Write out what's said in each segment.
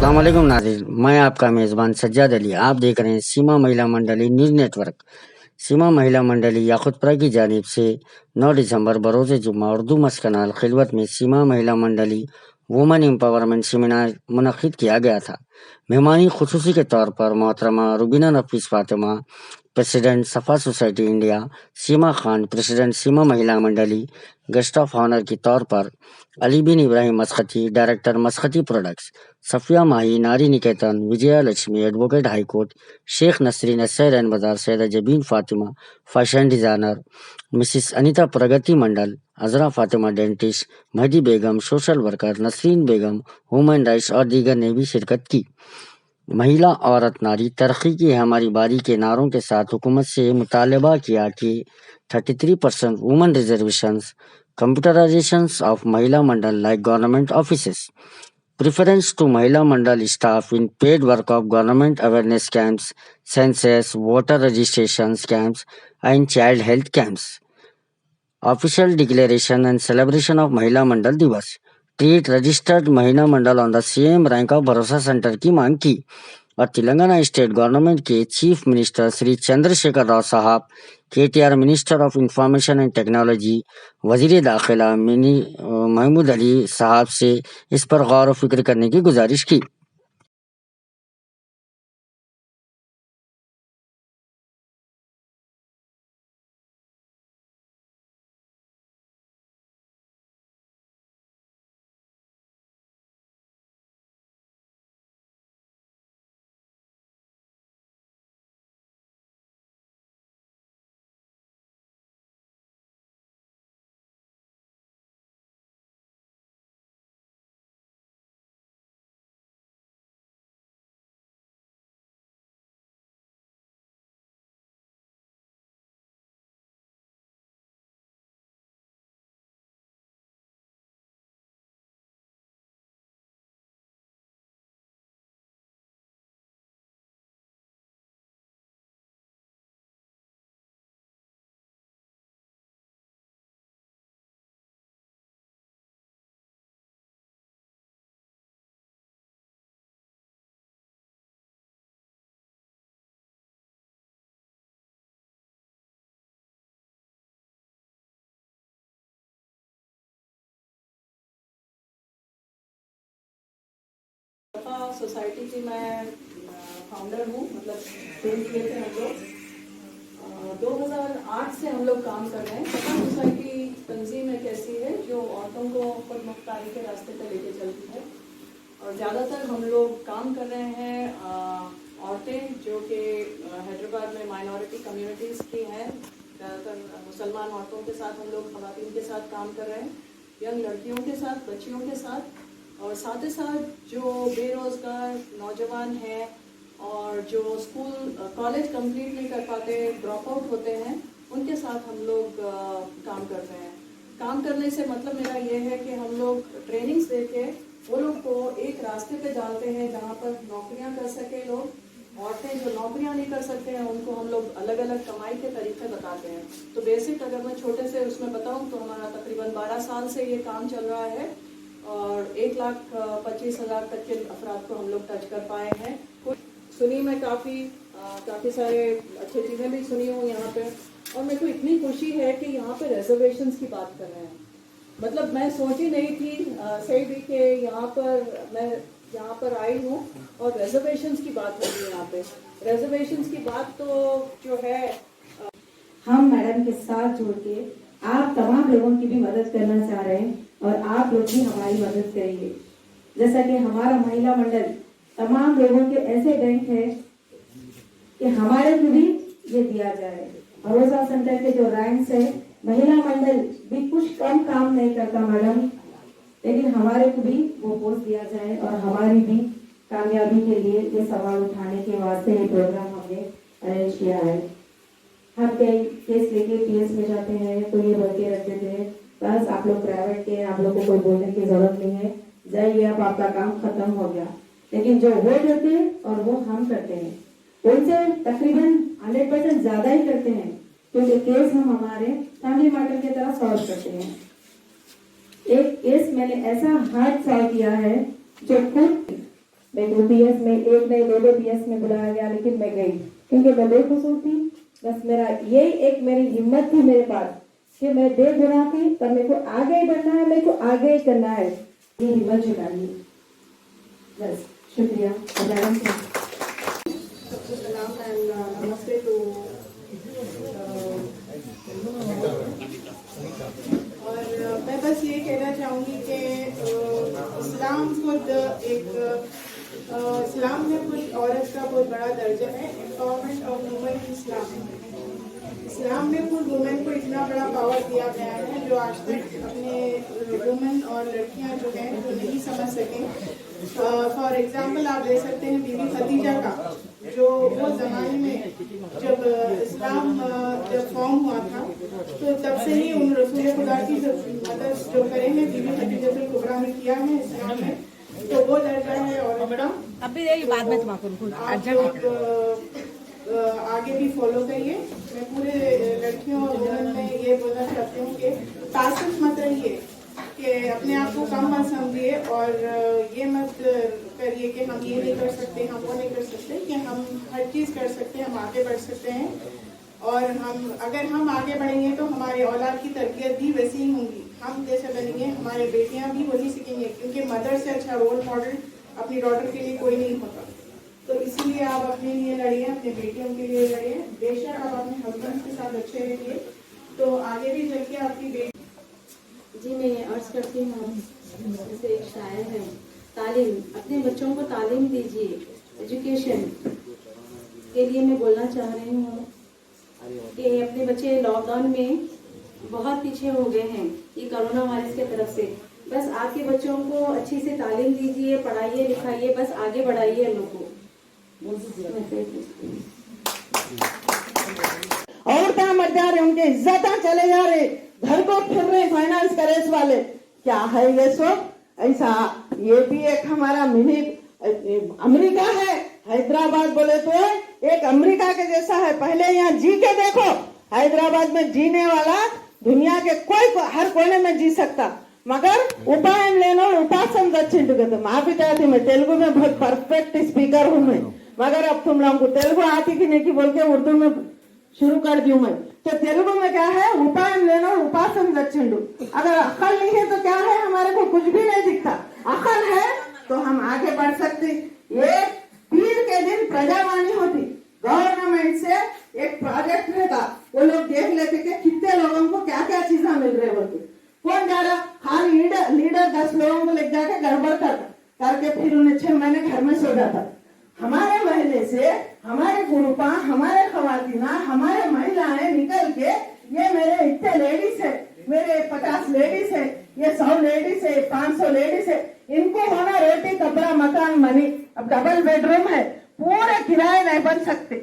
अस्सलाम वालेकुम नाज़रीन, मैं आपका मेज़बान सज्जाद अली। आप देख रहे हैं सीमा महिला मंडली न्यूज़ नेटवर्क। सीमा महिला मंडली याकुतपुरा की जानिब से 9 दिसंबर बरोज़ जुम्मा उर्दू मस्कनाल खिलवत में सीमा महिला मंडली वुमेन एम्पावरमेंट सेमिनार मुनक्किद किया गया था। मेहमानी खुसूसी के तौर पर मोहतरमा Rubina Nafees Fatima, president Safa society India, Seema Khan, president Seema Mahila Mandali, guest of honour के तौर पर Ali bin Ibrahim Muscati, director Muscati products, Safiya Mahi, Nari Niketan, Vijaya Lakshmi, advocate high court, Sheikh Nasreen SI Rain Bazar, Syeda Jabeen Fatima, fashion designer, Mrs Anita Pragati Mandal, Azra Fatima dentist, Mahdi Begum social worker, Nasreen Begum human rights और दीगर ने भी शिरकत की। महिला, औरत, नारी, तरक्की की है हमारी बारी के नारों के साथ हुकूमत से मुतालबा किया कि 33% women reservations, computerisation of Mahila Mandal like government offices, preference to Mahila Mandal staff in paid work of government awareness camps, census, voter registration camps, and child health camps. Official declaration and celebration of Mahila Mandal Divas. Treat registered Mahila Mandal on the same rank of Bharosa Center की मांग की और Telangana state government के chief minister Shri Chandrashekhar Rao साहब, KTR minister of information and technology, वजीर दाखिला महमूद अली साहब से इस पर गौर व फिक्र करने की गुजारिश की। सोसाइटी की मैं फाउंडर हूँ, मतलब शुरू किए थे हम लोग 2008 से हम लोग काम कर रहे हैं। सफा सोसाइटी तंजीम एक ऐसी है जो औरतों को खुद मुख्तारी के रास्ते पर लेके चलती है और ज़्यादातर हम लोग काम कर रहे हैं औरतें जो कि हैदराबाद में माइनॉरिटी कम्युनिटीज़ की हैं। ज़्यादातर मुसलमान औरतों के साथ हम लोग ख़वातीन के साथ काम कर रहे हैं, यंग लड़कियों के साथ, बच्चियों के साथ, और साथ ही साथ जो बेरोज़गार नौजवान हैं और जो स्कूल कॉलेज कंप्लीट नहीं कर पाते, ड्रॉप आउट होते हैं, उनके साथ हम लोग काम कर रहे हैं। काम करने से मतलब मेरा ये है कि हम लोग ट्रेनिंग्स दे के वो लोग को एक रास्ते पे डालते हैं जहाँ पर नौकरियाँ कर सके लोग। औरतें जो नौकरियाँ नहीं कर सकते हैं उनको हम लोग अलग अलग कमाई के तरीके बताते हैं। तो बेसिक अगर मैं छोटे से उसमें बताऊँ तो हमारा तकरीबन 12 साल से ये काम चल रहा है और 1,25,000 तक के अफराद को हम लोग टच कर पाए हैं। कुछ सुनी मैं काफ़ी सारे अच्छी चीज़ें भी सुनी हूँ यहाँ पे, और मेरे को इतनी खुशी है कि यहाँ पे रिजर्वेशंस की बात कर रहे हैं। मतलब मैं सोची नहीं थी सही भी कि मैं यहाँ पर आई हूँ और रिजर्वेशंस की बात हो रही है। यहाँ पे रिजर्वेशंस की बात तो जो है हम मैडम के साथ जुड़ के आप तमाम लोगों की भी मदद करना चाह रहे हैं और आप लोग भी हमारी मदद करेंगे। जैसा कि हमारा महिला मंडल तमाम लोगों के ऐसे बैंक है कि हमारे को भी ये दिया जाए। भरोसा सेंटर के जो रैंक्स है, महिला मंडल भी कुछ कम काम नहीं करता मैडम, लेकिन हमारे को भी वो पोस्ट दिया जाए और हमारी भी कामयाबी के लिए ये सवाल उठाने के वास्ते ये प्रोग्राम हमने अरेंज किया है। हम कई केस लेके पीएस में जाते हैं तो ये बोल के रख देते हैं बस आप लोग प्राइवेट के, आप लोगों को कोई बोलने की जरूरत नहीं है, जाइए आप, आपका काम खत्म हो गया। लेकिन जो वो करते हैं और वो हम करते हैं उनसे तकरीबन 100% ज्यादा ही करते हैं, क्योंकि केस हम हमारे फैमिली मैटर की तरह सॉल्व करते हैं। एक केस मैंने ऐसा हार्ड सॉल्व किया है जो खुद मेरे को पीएस में एक नहीं दो पीएस में बुलाया गया, लेकिन मैं गई क्योंकि मैं बेकसूर थी। बस मेरा यही एक मेरी हिम्मत थी मेरे पास कि मैं बेगुनाह थी, पर मेरे को आगे ही बढ़ना है, मेरे को आगे ही करना है, ये हिम्मत जुटानी। बस शुक्रिया। सबको सलाम एंड नमस्ते। तो और मैं बस ये कहना चाहूँगी कि इस्लाम खुद एक इस्लाम में खुद औरत का बहुत बड़ा दर्जा है, एम्पावरमेंट ऑफ वुमेन इन इस्लाम में खुद वुमेन को इतना बड़ा पावर दिया गया है जो आज तक अपने वुमेन और लड़कियां जो हैं जो नहीं समझ सकें। फॉर एग्जांपल आप ले सकते हैं बीबी खदीजा का, जो वो ज़माने में जब इस्लाम जब फॉर्म हुआ था तो तब से ही उन रसूल खुदा की मदद जो करे हैं बीबी खदीजा कुबरा में किया है इस्लाम में, तो वो दर्जा है। और अभी बाद में आप आगे भी फॉलो करिए। मैं पूरे लड़कियों और वुमेन में ये बोलना चाहती हूँ कि तासुब मत रहिए, कि अपने आप को कम मत समझिए और ये मत करिए कि हम ये नहीं कर सकते, हम वो नहीं कर सकते, कि हम हर चीज़ कर सकते हैं, हम आगे बढ़ सकते हैं। और अगर हम आगे बढ़ेंगे तो हमारे औलाद की तरबियत भी वैसी ही होंगी, हम जैसे बनेंगे हमारे बेटियां भी वही सीखेंगे, क्योंकि मदर से अच्छा रोल मॉडल अपनी डॉटर के लिए कोई नहीं होता। तो इसीलिए आप अपने लिए लड़िए, अपने बेटियों के लिए लड़िए। बेशक आप अपने हस्बैंड के साथ अच्छे रहिए, तो आगे भी चल के आपकी बेटी। जी मैं अर्ज करती हूँ, जैसे एक शायर है, तालीम, अपने बच्चों को तालीम दीजिए। एजुकेशन के लिए मैं बोलना चाह रही हूँ कि अपने बच्चे लॉकडाउन में बहुत पीछे हो गए हैं ये कोरोना वायरस के तरफ से। बस आपके बच्चों को अच्छी से तालीम दीजिए, पढ़ाइए लिखाइए, बस आगे बढ़ाइए लोगों को। औरतें मर जा रहे, उनके इज्जत चले जा रहे, घर को फिर रहे फाइनेंस करेस वाले। क्या है ये सब? ऐसा ये भी एक हमारा मिनी अमेरिका है। हैदराबाद बोले तो एक अमेरिका के जैसा है। पहले यहाँ जी के देखो, हैदराबाद में जीने वाला दुनिया के हर कोने में जी सकता, मगर उपायन लेना उपासन दच्छिंटु। माँ पिता थी, मैं तेलुगु में बहुत परफेक्ट स्पीकर हूँ मैं, मगर अब तुम लोगों को तेलुगु आती कि नहीं की बोल के उर्दू में शुरू कर दी मैं। तो तेलुगु में क्या है? उपायन लेना उपासन दच्छिंटु। अगर अक्ल नहीं है तो क्या है? हमारे को कुछ भी नहीं दिखता। अक्ल है तो हम आगे बढ़ सकते। ये पीर के दिन प्रजावाणी होती, गवर्नमेंट से एक प्रोजेक्ट रहता, वो लोग देख लेते कि कितने लोगों को क्या क्या चीजें मिल रहे होती। कौन जा रहा? हर लीडर 10 लोगों को ले जाके गड़बड़ करके फिर उन्हें 6 महीने घर में सो जाता। हमारे महल्ले से हमारे गुरुपा, हमारे खवातीना, हमारे महिलाएं निकल के, ये मेरे इतने लेडीज है, मेरे 50 लेडीज है, ये 100 लेडीज है, 500 लेडीज है, इनको होना रोटी कपड़ा मकान मनी। अब डबल बेडरूम है, पूरे किराए नहीं बन सकते,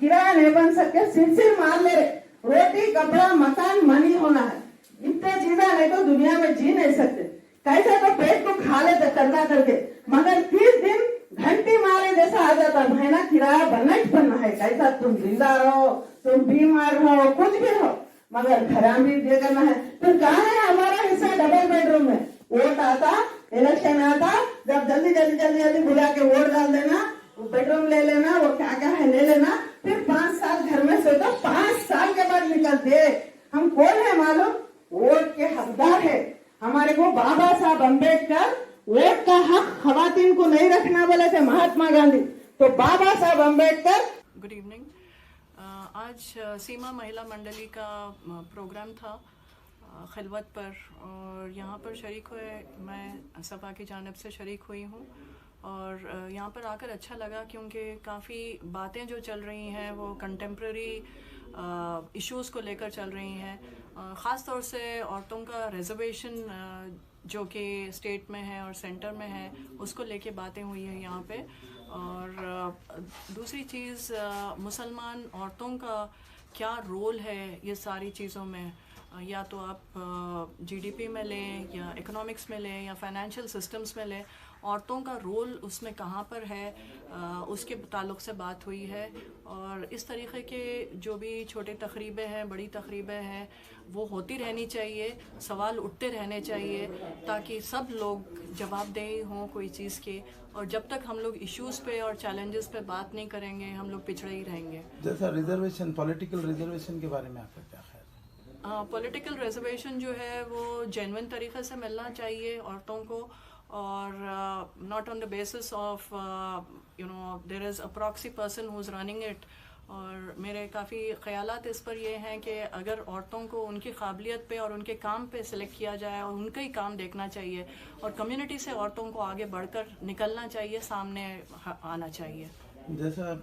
किराया नहीं बन सकते, सिलसिल मार ले रहे। रोटी कपड़ा मकान मनी होना है, इतने चीजें नहीं तो दुनिया में जी नहीं सकते। कैसे तो पेट को खा लेते करना करके, मगर 30 दिन घंटी मारे जैसा आ जाता। महीना किराया बनना ही बनना है। कैसा तुम जिंदा रहो, तुम बीमार रहो, कुछ भी रहो, मगर घरा भी दे करना है। तो कहाँ है हमारा हिस्सा? डबल बेडरूम में। वोट आता, इलेक्शन आता, जब जल्दी जल्दी जल्दी जल्दी बुला के वोट डाल देना, बेडरूम ले लेना, वो क्या क्या है ले लेना, फिर 5 साल घर में सोता, 5 साल के बाद निकलते। हम कौन है मालूम? वोट के हकदार है। हमारे को बाबा साहब अम्बेडकर वोट का हक खवातीन को नहीं रखना बोले थे महात्मा गांधी, तो बाबा साहब अम्बेडकर। Good evening. आज सीमा महिला मंडली का प्रोग्राम था खिलवत पर, और यहाँ पर शरीक हुए, मैं सपा की जानिब से शरीक हुई हूँ। और यहाँ पर आकर अच्छा लगा क्योंकि काफ़ी बातें जो चल रही हैं वो कंटेम्प्रेरी इश्यूज़ को लेकर चल रही हैं। ख़ास तौर से औरतों का रिजर्वेशन जो कि स्टेट में है और सेंटर में है, उसको लेके बातें हुई हैं यहाँ पे। और दूसरी चीज़, मुसलमान औरतों का क्या रोल है ये सारी चीज़ों में, या तो आप जीडीपी में लें या इकोनॉमिक्स में लें या फाइनेंशियल सिस्टम्स में लें, औरतों का रोल उसमें कहाँ पर है, उसके ताल्लुक़ से बात हुई है। और इस तरीक़े के जो भी छोटे तकरीबें हैं, बड़ी तकरीबें हैं, वो होती रहनी चाहिए, सवाल उठते रहने चाहिए ताकि सब लोग जवाबदेही हों कोई चीज़ की। और जब तक हम लोग इश्यूज़ पे और चैलेंजेस पे बात नहीं करेंगे, हम लोग पिछड़े ही रहेंगे। जैसा रिजर्वेशन, पॉलिटिकल रिजर्वेशन के बारे में आपका क्या ख्याल है? पॉलिटिकल रिजर्वेशन जो है वो जेन्युइन तरीक़े से मिलना चाहिए औरतों को, और not on the basis of their is a proxy person who is running it. और मेरे काफ़ी ख़यालात इस पर ये हैं कि अगर औरतों को उनकी काबिलियत पे और उनके काम पे सिलेक्ट किया जाए और उनका ही काम देखना चाहिए, और कम्युनिटी से औरतों को आगे बढ़कर निकलना चाहिए, सामने आना चाहिए। जैसा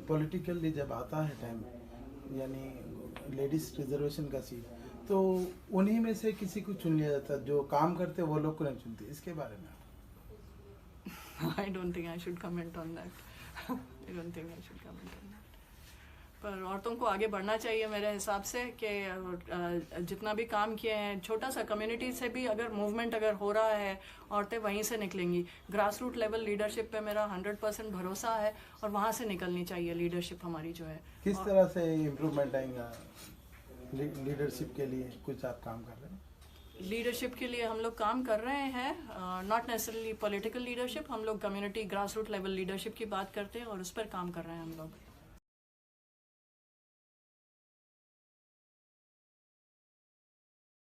पॉलिटिकली जब आता है टाइम, यानी लेडीज रिजर्वेशन का सीट, तो उन्हीं में से किसी को चुन लिया जाता, जो काम करते वो लोग को नहीं चुनते, इसके बारे में? I don't think I should comment on that. I don't think I should comment on that. पर औरतों को आगे बढ़ना चाहिए मेरे हिसाब से कि जितना भी काम किए हैं, छोटा सा कम्युनिटी से भी अगर मूवमेंट अगर हो रहा है, औरतें वहीं से निकलेंगी। ग्रास रूट लेवल लीडरशिप पे मेरा 100% भरोसा है, और वहाँ से निकलनी चाहिए लीडरशिप हमारी जो है। किस तरह से इम्प्रूवमेंट आएगा लीडरशिप के लिए? कुछ आप काम कर रहे हैं? लीडरशिप के लिए हम लोग काम कर रहे हैं, नॉट नेसेसरली पॉलिटिकल लीडरशिप, हम लोग community grass root level leadership की बात करते हैं और उस पर काम कर रहे हैं हम लोग।